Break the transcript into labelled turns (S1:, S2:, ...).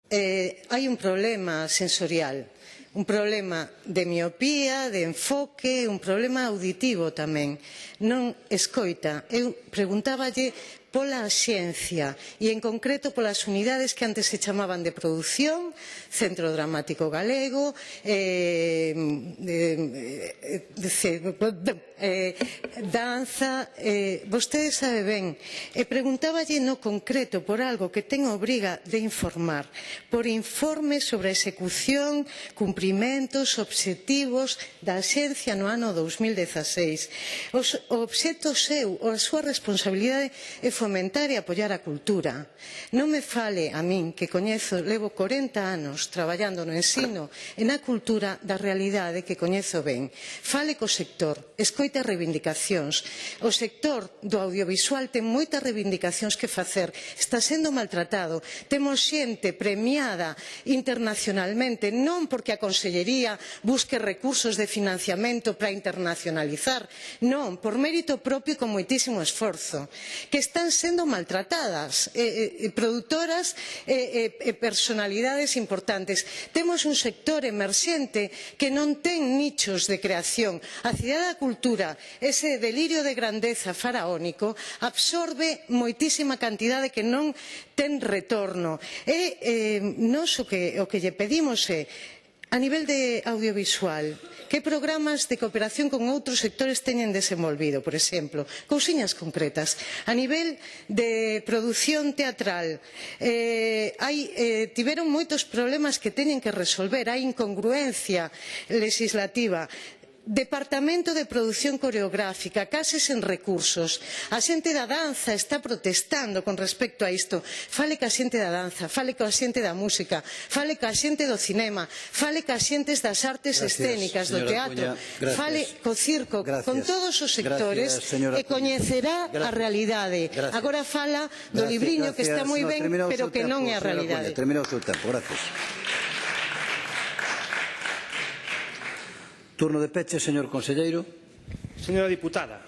S1: Hai un problema sensorial, un problema de miopía, de enfoque, un problema auditivo tamén. Non escoita. Eu preguntáballe pola xencia e en concreto polas unidades que antes se chamaban de produción, Centro Dramático Galego, danza, vostede sabe ben. E preguntáballe no concreto por algo que ten obriga de informar, por informes sobre a execución, cumprimentos, obxectivos da Axencia no ano 2016. O obxecto seu, ou a súa responsabilidade é fomentar e apoiar a cultura. Non me fale a min, que coñezo, levo 40 anos traballando no ensino e na cultura, da realidade que coñezo ben. Fale co sector, escoite as reivindicacións. O sector do audiovisual ten moitas reivindicacións que facer, está sendo maltratado. Temos xente premiada internacionalmente, non porque a Consellería busque recursos de financiamento para internacionalizar, non, por mérito propio e con moitísimo esforzo, que están sendo maltratadas, produtoras e personalidades importantes. Temos un sector emerxente que non ten nichos de creación. A Cidade da Cultura, ese delirio de grandeza faraónico, absorbe moitísima cantidade que non ten retorno. Nós o que lle pedimos é, a nivel de audiovisual, que programas de cooperación con outros sectores teñen desenvolvido, por exemplo, cousiñas concretas. A nivel de produción teatral, tiveron moitos problemas que teñen que resolver, hai incongruencia legislativa. Departamento de Produción Coreográfica, case sen recursos. A xente da danza está protestando con respecto a isto. Fale ca xente da danza, fale ca xente da música, fale ca xente do cinema, fale ca xentes das artes escénicas, do teatro, fale co circo, con todos os sectores e coñecerá a realidade. Agora fala do libriño que está moi ben, pero que non é a realidade.
S2: Terminou o seu tempo, gracias. Turno de peche, señor conselleiro.
S3: Señora diputada,